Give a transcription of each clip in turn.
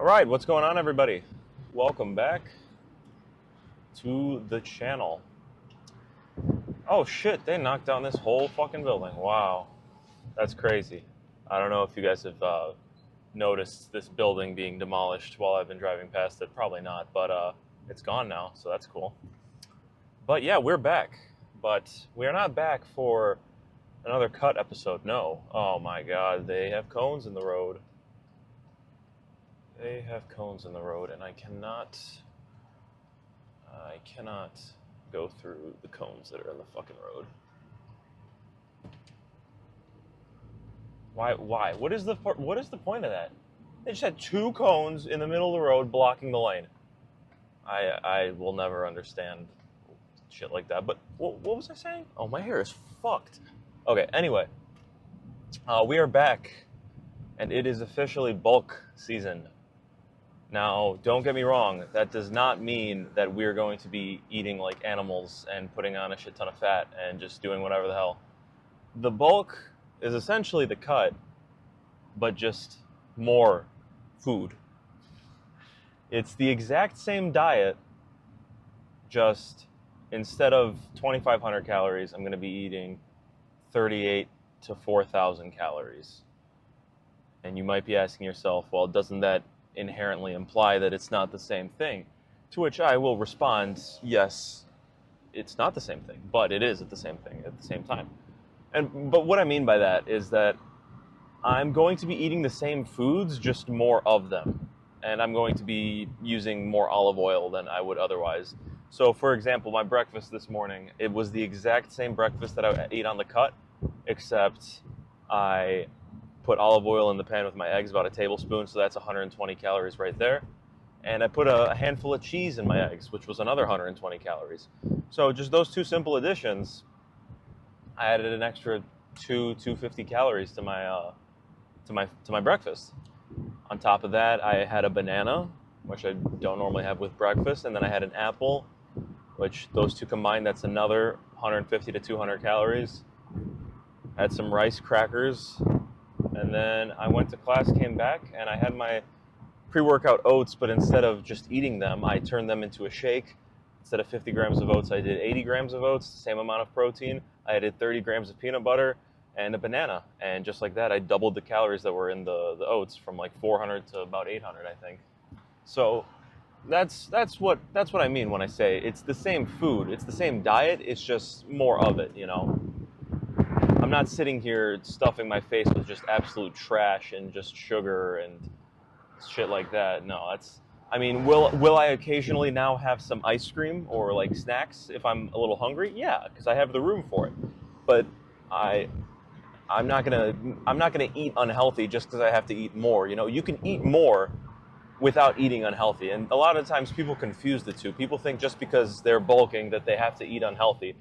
All right, what's going on, everybody? Welcome back to the channel. Oh shit, they knocked down this whole fucking building. Wow, that's crazy. I don't know if you guys have noticed this building being demolished while I've been driving past it. Probably not, but it's gone now, so that's cool. But yeah, we're back. But we're not back for another cut episode, no. Oh my god, they have cones in the road. They have cones in the road, and I cannot go through the cones that are in the fucking road. Why? What is the point of that? They just had two cones in the middle of the road blocking the lane. I will never understand shit like that. But what was I saying? Oh, my hair is fucked. Okay, anyway. We are back, and it is officially bulk season. Now, don't get me wrong, that does not mean that we're going to be eating like animals and putting on a shit ton of fat and just doing whatever the hell. The bulk is essentially the cut, but just more food. It's the exact same diet, just instead of 2,500 calories, I'm going to be eating 38 to 4,000 calories. And you might be asking yourself, well, doesn't that inherently imply that it's not the same thing? To which I will respond, yes, it's not the same thing, but it is at the same time. But what I mean by that is that I'm going to be eating the same foods, just more of them. And I'm going to be using more olive oil than I would otherwise. So, for example, my breakfast this morning, it was the exact same breakfast that I ate on the cut, except I put olive oil in the pan with my eggs, about a tablespoon, so that's 120 calories right there. And I put a handful of cheese in my eggs, which was another 120 calories. So just those two simple additions, I added an extra 250 calories to my breakfast. On top of that, I had a banana, which I don't normally have with breakfast, and then I had an apple, which those two combined, that's another 150 to 200 calories. I had some rice crackers, and then I went to class, came back, and I had my pre-workout oats, but instead of just eating them, I turned them into a shake. Instead of 50 grams of oats, I did 80 grams of oats, same amount of protein. I added 30 grams of peanut butter and a banana. And just like that, I doubled the calories that were in the oats from like 400 to about 800, I think. So that's what I mean when I say it's the same food. It's the same diet. It's just more of it, you know. I'm not sitting here stuffing my face with just absolute trash and just sugar and shit like that. No, I mean, will I occasionally now have some ice cream or like snacks if I'm a little hungry? Yeah, because I have the room for it. But I'm not gonna eat unhealthy just because I have to eat more. You know, you can eat more without eating unhealthy, and a lot of times people confuse the two. People think just because they're bulking that they have to eat unhealthy,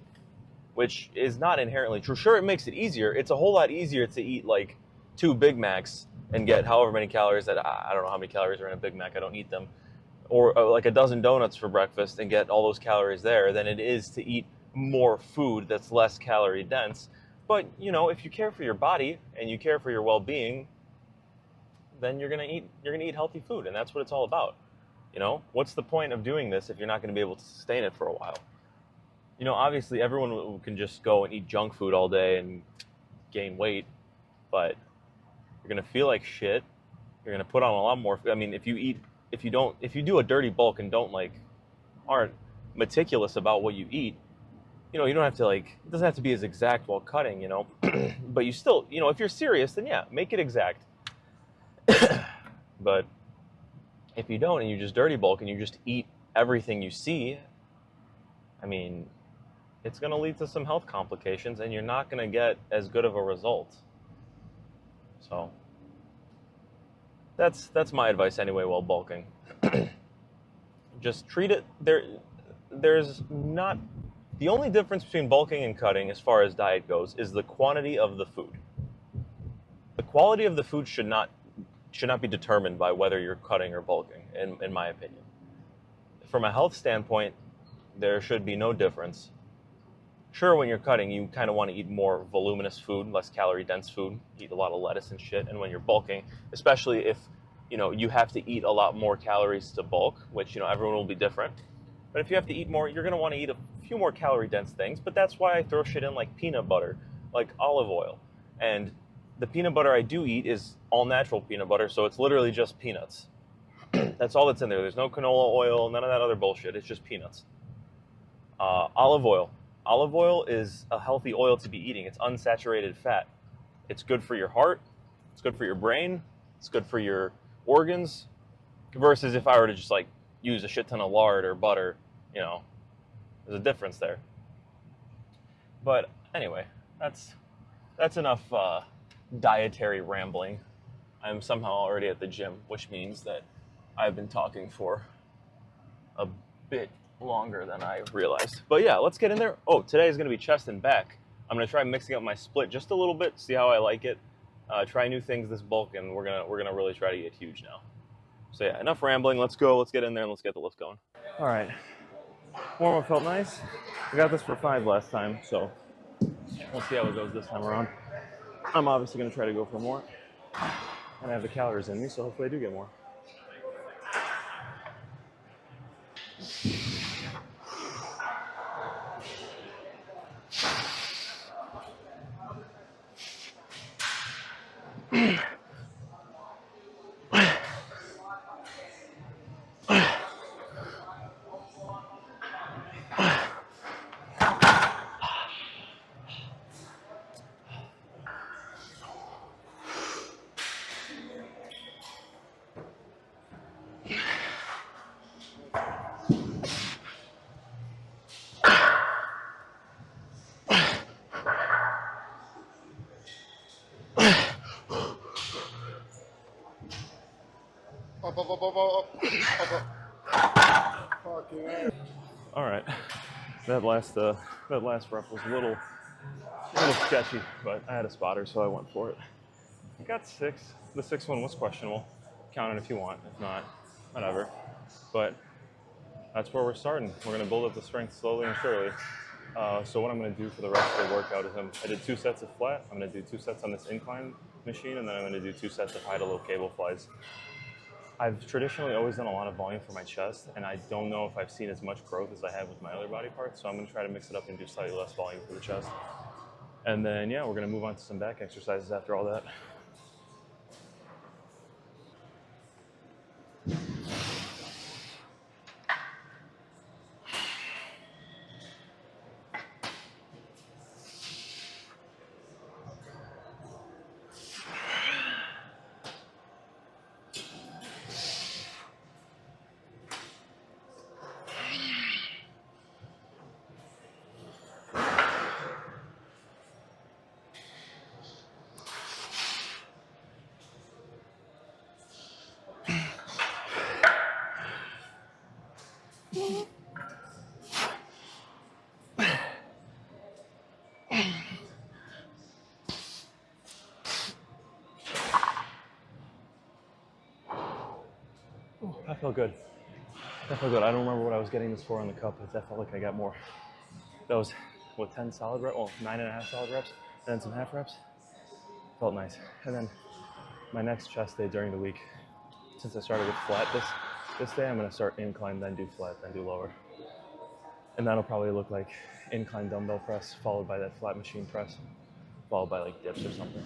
which is not inherently true. Sure, it makes it easier. It's a whole lot easier to eat like 2 Big Macs and get however many calories that, I don't know how many calories are in a Big Mac, I don't eat them, or like a dozen donuts for breakfast and get all those calories there than it is to eat more food that's less calorie dense. But, you know, if you care for your body and you care for your well-being, then you're gonna eat healthy food, and that's what it's all about. You know, what's the point of doing this if you're not gonna be able to sustain it for a while? You know, obviously everyone can just go and eat junk food all day and gain weight, but you're gonna feel like shit. You're gonna put on a lot more. I mean, if you do a dirty bulk and aren't meticulous about what you eat, you know, you don't have to it doesn't have to be as exact while cutting, you know, but you still, you know, if you're serious, then yeah, make it exact. But if you don't and you just dirty bulk and you just eat everything you see, I mean, it's going to lead to some health complications and you're not going to get as good of a result. So that's my advice anyway while bulking. Just treat it, there's not, the only difference between bulking and cutting as far as diet goes is the quantity of the food. The quality of the food should not be determined by whether you're cutting or bulking, in my opinion. From a health standpoint, there should be no difference. Sure, when you're cutting, you kind of want to eat more voluminous food, less calorie-dense food, eat a lot of lettuce and shit. And when you're bulking, especially if you have to eat a lot more calories to bulk, which, everyone will be different. But if you have to eat more, you're going to want to eat a few more calorie dense things. But that's why I throw shit in like peanut butter, like olive oil. And the peanut butter I do eat is all natural peanut butter, so it's literally just peanuts. That's all that's in there. There's no canola oil, none of that other bullshit. It's just peanuts. Olive oil. Olive oil is a healthy oil to be eating. It's unsaturated fat. It's good for your heart. It's good for your brain. It's good for your organs. Versus if I were to just like use a shit ton of lard or butter, there's a difference there. But anyway, that's enough dietary rambling. I'm somehow already at the gym, which means that I've been talking for a bit longer than I realized. But yeah, let's get in there. Oh, today is going to be chest and back. I'm going to try mixing up my split just a little bit, see how I like it. Try new things this bulk, and we're gonna really try to get huge now. So yeah, enough rambling. Let's go. Let's get in there and let's get the lift going. All right. Warm up felt nice. I got this for 5 last time, so we'll see how it goes this time around. I'm obviously going to try to go for more, and I have the calories in me, so hopefully I do get more. All right, that last rep was a little sketchy, but I had a spotter, so I went for it. I got 6. The 6th one was questionable. Count it if you want. If not, whatever. But that's where we're starting. We're going to build up the strength slowly and surely. So what I'm going to do for the rest of the workout is I did 2 sets of flat. I'm going to do 2 sets on this incline machine, and then I'm going to do 2 sets of high to low cable flies. I've traditionally always done a lot of volume for my chest, and I don't know if I've seen as much growth as I have with my other body parts, so I'm going to try to mix it up and do slightly less volume for the chest. And then, yeah, we're going to move on to some back exercises after all that. That felt good. That felt good. I don't remember what I was getting this for on the cup, but that felt like I got more. That was, 10 solid reps? Oh, 9.5 solid reps, and then some half reps. Felt nice. And then my next chest day during the week, since I started with flat this day, I'm going to start incline, then do flat, then do lower. And that'll probably look like incline dumbbell press, followed by that flat machine press, followed by like dips or something.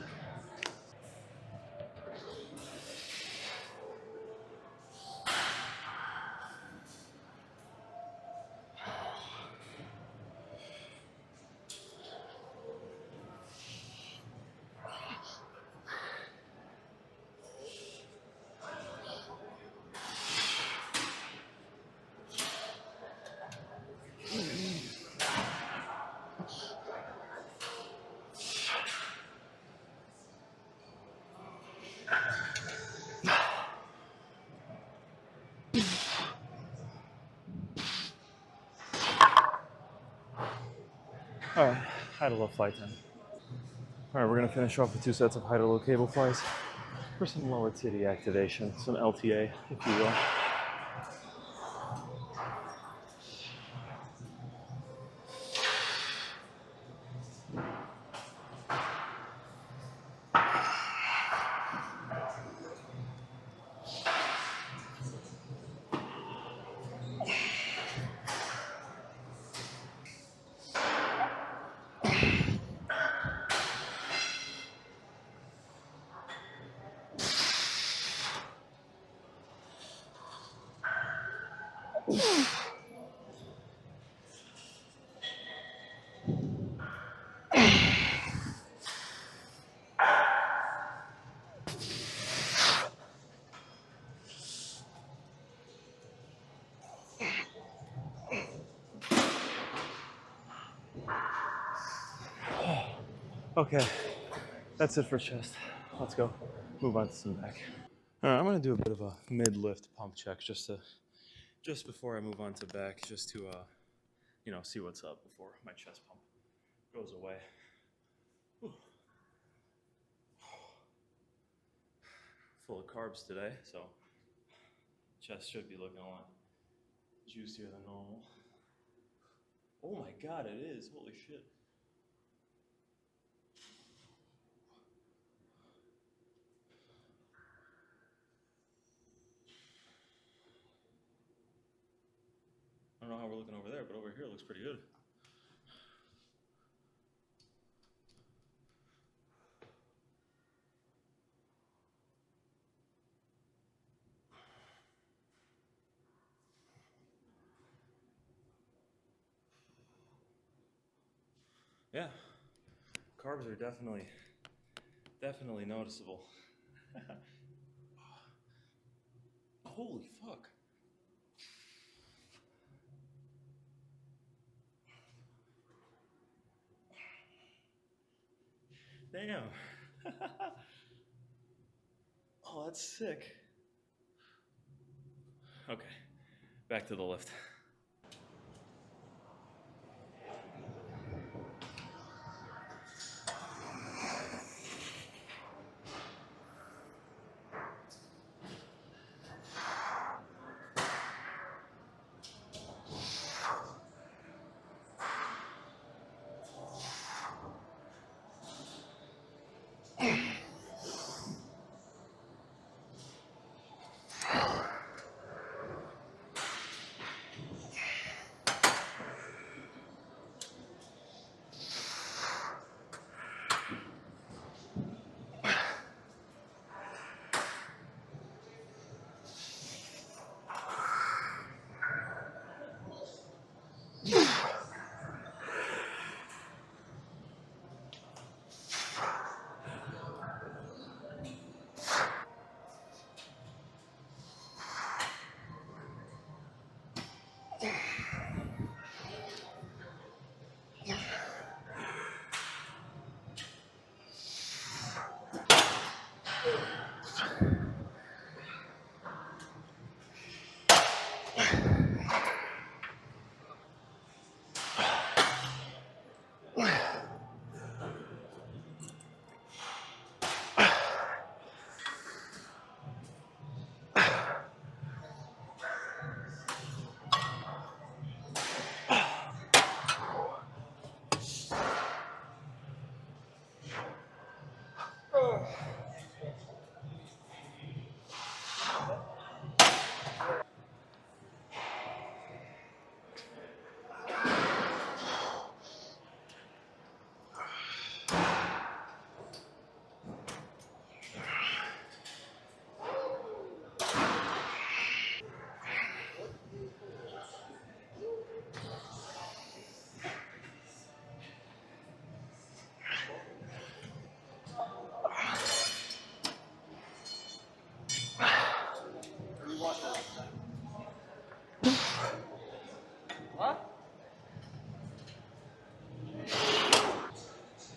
All right, high to low fly time. All right, we're gonna finish off with 2 sets of high to low cable flies for some lower titty activation, some LTA, if you will. Okay, that's it for chest. Let's go move on to some back. All right, I'm gonna do a bit of a mid-lift pump check just before I move on to back, just to see what's up before my chest pump goes away. Whew. Full of carbs today, so chest should be looking a lot juicier than normal. Oh my god, it is. Holy shit. I don't know how we're looking over there, but over here it looks pretty good. Yeah, carbs are definitely noticeable. Holy fuck. Damn. Oh, that's sick. Okay, back to the lift.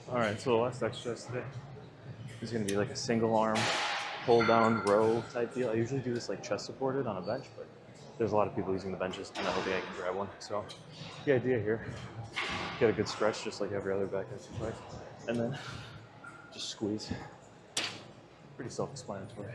All right, so the last exercise today is going to be like a single arm pull down row type deal. I usually do this like chest supported on a bench, but there's a lot of people using the benches, and I don't think I can grab one. So the idea here, get a good stretch just like every other back exercise, and then just squeeze. Pretty self-explanatory.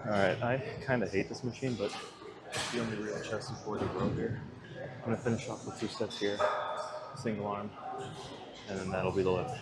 All right, I kind of hate this machine, but it's the only real chest support in the road here. I'm gonna finish off with 2 sets here, single arm, and then that'll be the lift.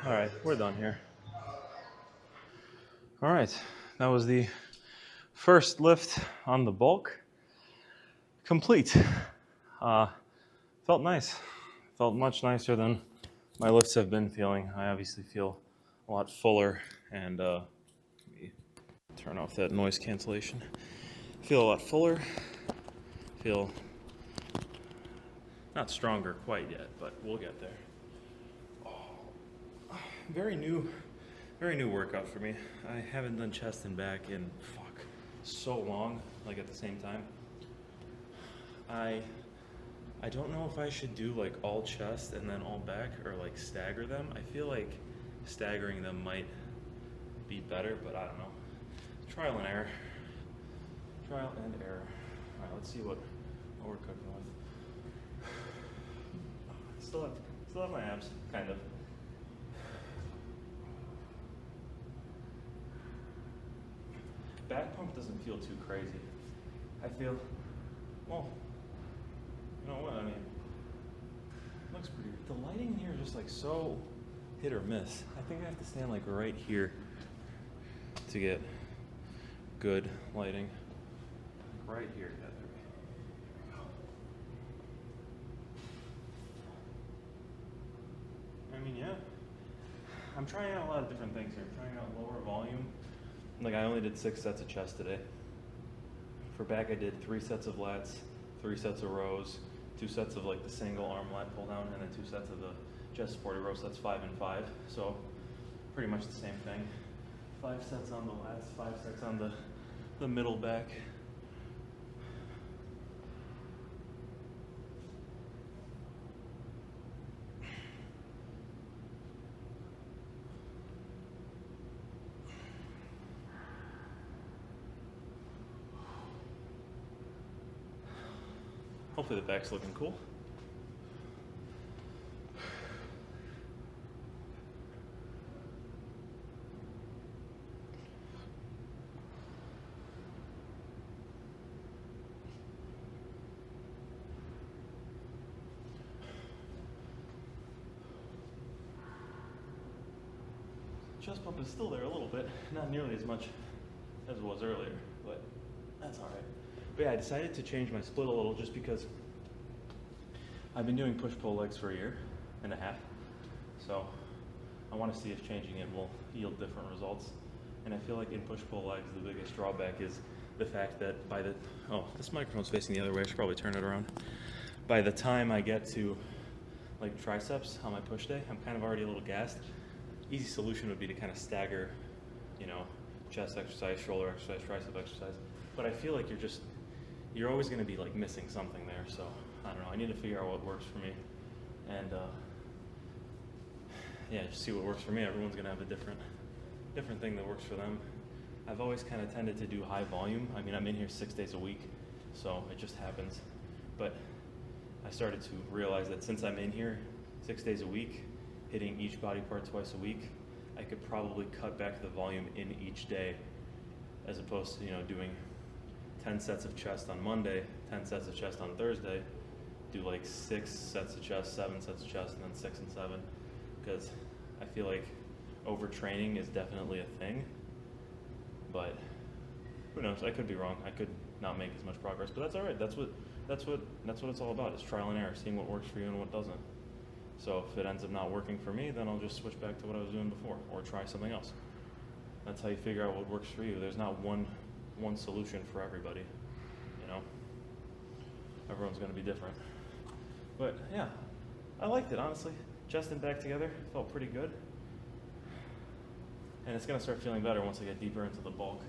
All right, we're done here. All right, that was the first lift on the bulk complete. Felt nice. Felt much nicer than my lifts have been feeling. I obviously feel a lot fuller, and let me turn off that noise cancellation. Feel a lot fuller. Feel not stronger quite yet, but we'll get there. Very new workout for me. I haven't done chest and back in so long, like at the same time. I don't know if I should do like all chest and then all back, or like stagger them. I feel like staggering them might be better, but I don't know. Trial and error. Trial and error. All right, let's see what we're cooking with. Still have my abs, kind of. Back pump doesn't feel too crazy. I feel, well, you know what, I mean, it looks pretty, the lighting in here is just like so hit or miss. I think I have to stand like right here to get good lighting. Right here, yeah, there we go. I mean, yeah, I'm trying out a lot of different things here. I'm trying out lower volume. Like I only did 6 sets of chest today. For back I did 3 sets of lats, 3 sets of rows, 2 sets of like the single arm lat pull down, and then 2 sets of the chest supported rows. That's 5 and 5. So pretty much the same thing. 5 sets on the lats, 5 sets on the middle back. Hopefully the back's looking cool. Chest pump is still there a little bit, not nearly as much as it was earlier, but that's all right. But yeah, I decided to change my split a little just because I've been doing push-pull legs for 1.5 years. So I want to see if changing it will yield different results. And I feel like in push-pull legs, the biggest drawback is the fact that this microphone's facing the other way. I should probably turn it around. By the time I get to like triceps on my push day, I'm kind of already a little gassed. Easy solution would be to kind of stagger, chest exercise, shoulder exercise, tricep exercise. But I feel like you're always going to be like missing something there. So I don't know. I need to figure out what works for me, and just see what works for me. Everyone's going to have a different thing that works for them. I've always kind of tended to do high volume. I mean, I'm in here 6 days a week, so it just happens. But I started to realize that since I'm in here 6 days a week, hitting each body part twice a week, I could probably cut back the volume in each day, as opposed to doing 10 sets of chest on Monday, 10 sets of chest on Thursday, do like 6 sets of chest, 7 sets of chest, and then 6 and 7, because I feel like overtraining is definitely a thing, but who knows? I could be wrong. I could not make as much progress, but that's all right. That's what it's all about. It's trial and error, seeing what works for you and what doesn't. So if it ends up not working for me, then I'll just switch back to what I was doing before or try something else. That's how you figure out what works for you. There's not one solution for everybody, you know? Everyone's gonna be different. But yeah, I liked it, honestly. Chest and back together, felt pretty good. And it's gonna start feeling better once I get deeper into the bulk.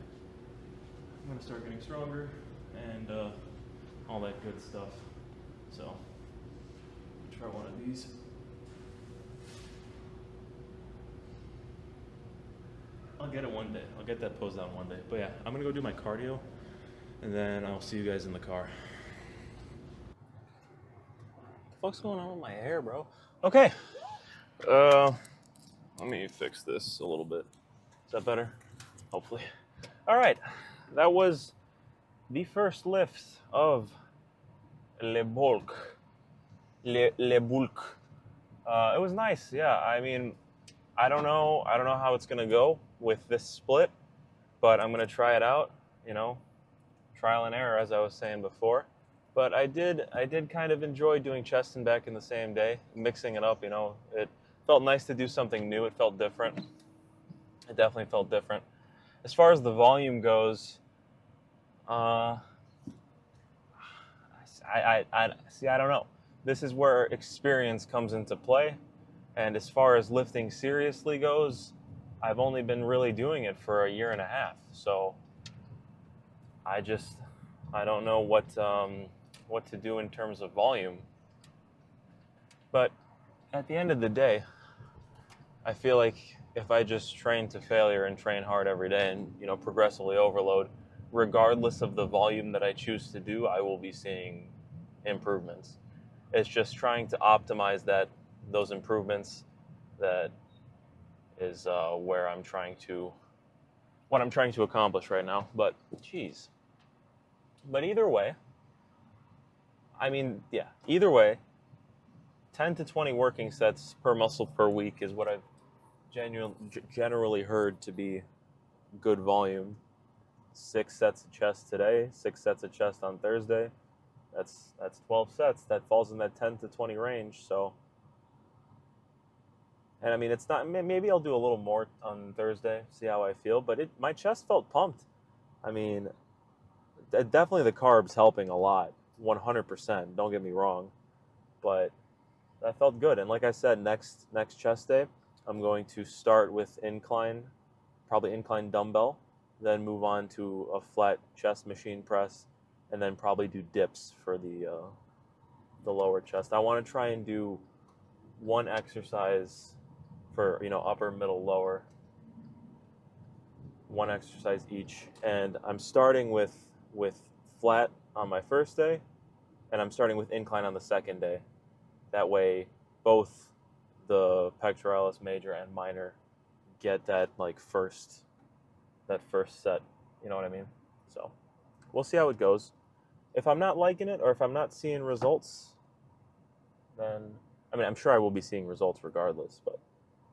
I'm gonna start getting stronger and all that good stuff. So, try one of these. I'll get it one day. I'll get that pose down one day. But yeah, I'm gonna go do my cardio and then I'll see you guys in the car. What the fuck's going on with my hair, bro? Okay. Let me fix this a little bit. Is that better? Hopefully. All right. That was the first lift of Le Bulk. Le Bulk. It was nice. Yeah. I mean, I don't know how it's gonna go with this split, but I'm gonna try it out. You know, trial and error, as I was saying before. But I did kind of enjoy doing chest and back in the same day, mixing it up. You know, it felt nice to do something new. It felt different. It definitely felt different. As far as the volume goes, I don't know. This is where experience comes into play. And as far as lifting seriously goes, I've only been really doing it for a year and a half. So I don't know what to do in terms of volume. But at the end of the day, I feel like if I just train to failure and train hard every day and, you know, progressively overload, regardless of the volume that I choose to do, I will be seeing improvements. It's just trying to optimize those improvements that is what I'm trying to accomplish right now. But either way, I mean, yeah, either way, 10 to 20 working sets per muscle per week is what I've generally heard to be good volume. 6 sets of chest today, 6 sets of chest on Thursday. That's 12 sets. That falls in that 10 to 20 range. So, and I mean, it's not. Maybe I'll do a little more on Thursday, see how I feel. But my chest felt pumped. I mean, definitely the carbs helping a lot, 100%. Don't get me wrong, but that felt good. And like I said, next chest day, I'm going to start with probably incline dumbbell, then move on to a flat chest machine press, and then probably do dips for the lower chest. I want to try and do one exercise for, you know, upper, middle, lower, one exercise each. And I'm starting with flat on my first day, and I'm starting with incline on the second day. That way, both the pectoralis major and minor get that first set. You know what I mean? So we'll see how it goes. If I'm not liking it or if I'm not seeing results, then I mean, I'm sure I will be seeing results regardless. But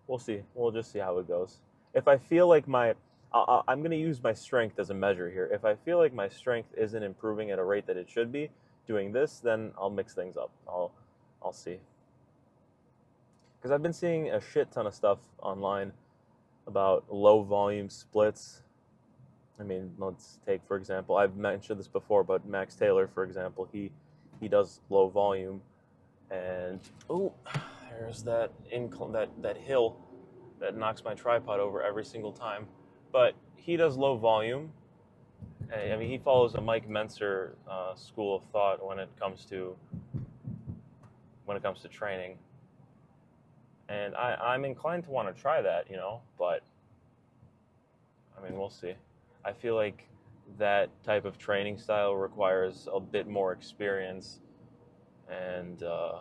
we'll see. We'll just see how it goes. If I feel like I'm going to use my strength as a measure here. If I feel like my strength isn't improving at a rate that it should be doing this, then I'll mix things up. I'll see. Because I've been seeing a shit ton of stuff online about low volume splits. I mean, let's take, for example, I've mentioned this before, but Max Taylor, for example, he does low volume, and there's that hill that knocks my tripod over every single time. But he does low volume. I mean, he follows a Mike Mentzer school of thought when it comes to training. And I'm inclined to want to try that, you know, but I mean, we'll see. I feel like that type of training style requires a bit more experience, and I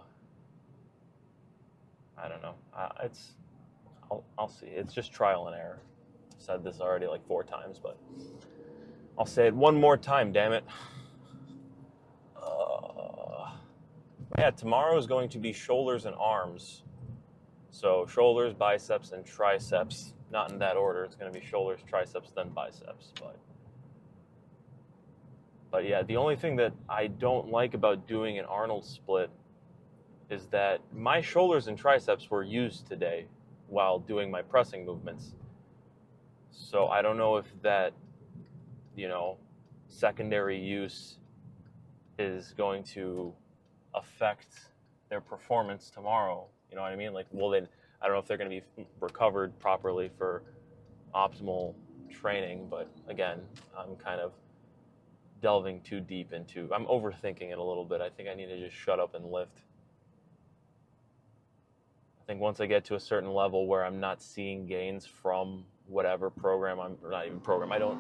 don't know. I'll see. It's just trial and error. I've said this already 4 times, but I'll say it one more time, damn it. Yeah, tomorrow is going to be shoulders and arms. So shoulders, biceps, and triceps. Not in that order. It's going to be shoulders, triceps, then biceps. But yeah, the only thing that I don't like about doing an Arnold split is that my shoulders and triceps were used today while doing my pressing movements. So I don't know if that, you know, secondary use is going to affect their performance tomorrow. You know what I mean? Like, well, then I don't know if they're going to be recovered properly for optimal training. But again, I'm kind of delving too deep into. I'm overthinking it a little bit. I think I need to just shut up and lift. I think once I get to a certain level where I'm not seeing gains from whatever program or not even program, I don't.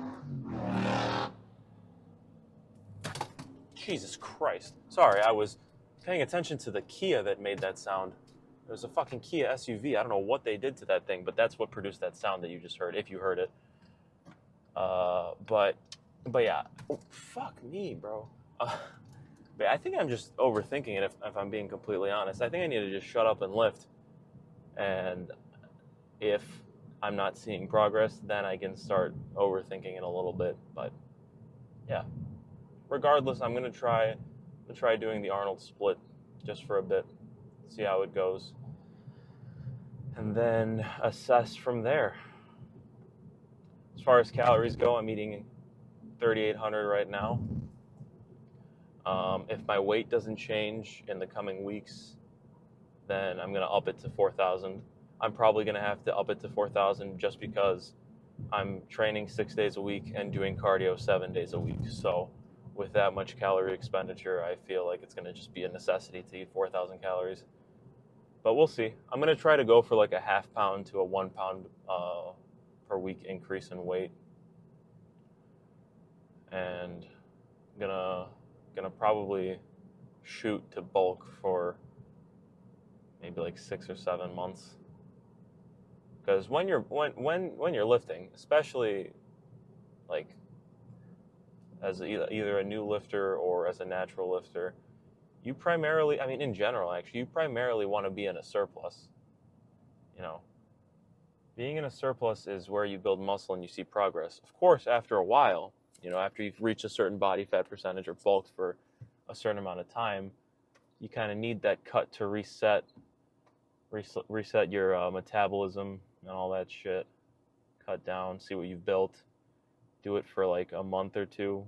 Jesus Christ. Sorry, I was paying attention to the Kia that made that sound. It was a fucking Kia SUV. I don't know what they did to that thing, but that's what produced that sound that you just heard, if you heard it. But yeah. Oh, fuck me, bro. But I think I'm just overthinking it, if I'm being completely honest. I think I need to just shut up and lift. And if I'm not seeing progress, then I can start overthinking it a little bit. But yeah. Regardless, I'm gonna try doing the Arnold split just for a bit, see how it goes, and then assess from there. As far as calories go, I'm eating 3,800 right now. If my weight doesn't change in the coming weeks, then I'm gonna up it to 4,000. I'm probably gonna have to up it to 4,000 just because I'm training 6 days a week and doing cardio 7 days a week. So with that much calorie expenditure, I feel like it's going to just be a necessity to eat 4,000 calories. But we'll see. I'm going to try to go for like a half pound to a 1 pound per week increase in weight. And I'm gonna probably shoot to bulk for maybe like 6 or 7 months. Because when you're lifting, especially like as either a new lifter or as a natural lifter, you primarily, I mean, in general, actually, you primarily want to be in a surplus. You know, being in a surplus is where you build muscle and you see progress. Of course, after a while, you know, after you've reached a certain body fat percentage or bulked for a certain amount of time, you kind of need that cut to reset your metabolism and all that shit. Cut down, see what you've built. Do it for like a month or two,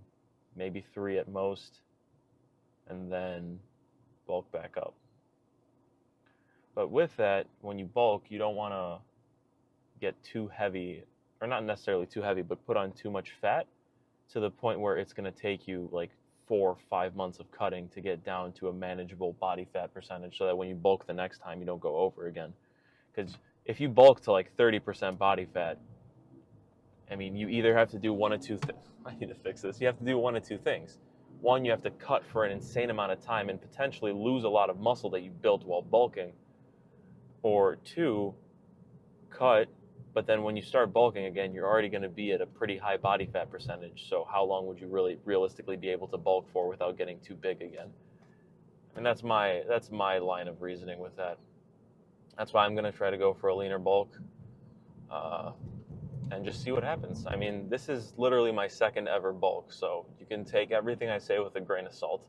maybe 3 at most, and then bulk back up. But with that, when you bulk, you don't want to get too heavy, or not necessarily too heavy, but put on too much fat to the point where it's going to take you like 4 or 5 months of cutting to get down to a manageable body fat percentage so that when you bulk the next time, you don't go over again. Because if you bulk to like 30% body fat, I mean, you either have to do one of two things. I need to fix this. You have to do one of two things. One, you have to cut for an insane amount of time and potentially lose a lot of muscle that you built while bulking. Or two, cut, but then when you start bulking again, you're already going to be at a pretty high body fat percentage. So how long would you really realistically be able to bulk for without getting too big again? And that's my line of reasoning with that. That's why I'm going to try to go for a leaner bulk. And just see what happens. I mean, this is literally my second ever bulk, so you can take everything I say with a grain of salt.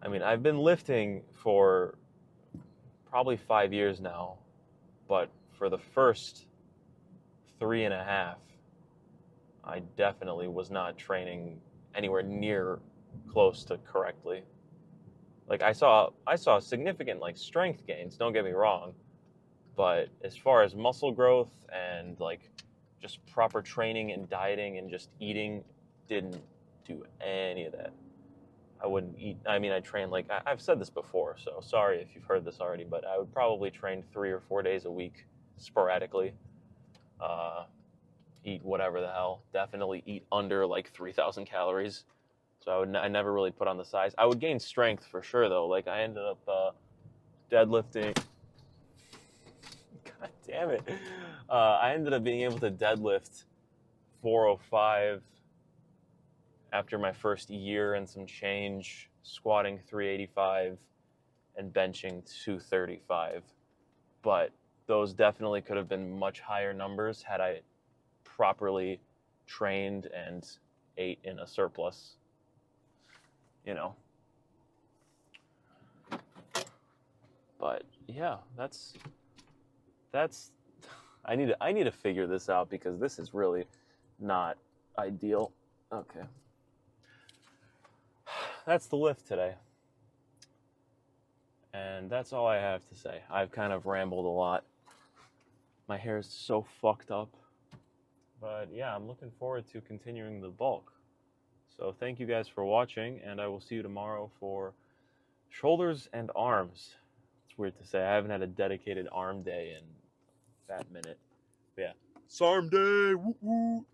I mean, I've been lifting for probably 5 years now, but for the first 3.5, I definitely was not training anywhere near close to correctly. Like I saw significant like strength gains, don't get me wrong. But as far as muscle growth and like just proper training and dieting and just eating, didn't do any of that. I wouldn't eat. I mean, I train like I've said this before, so sorry if you've heard this already, but I would probably train 3 or 4 days a week sporadically. Eat whatever the hell. Definitely eat under like 3,000 calories. So I never really put on the size. I would gain strength for sure though. Like I ended up deadlifting. God damn it. I ended up being able to deadlift 405 after my first year and some change, squatting 385 and benching 235. But those definitely could have been much higher numbers had I properly trained and ate in a surplus, you know. But yeah, that's I need to figure this out because this is really not ideal. Okay. That's the lift today. And that's all I have to say. I've kind of rambled a lot. My hair is so fucked up. But yeah, I'm looking forward to continuing the bulk. So thank you guys for watching, and I will see you tomorrow for shoulders and arms. It's weird to say. I haven't had a dedicated arm day in that minute. But yeah. Sarm day! Woo woo!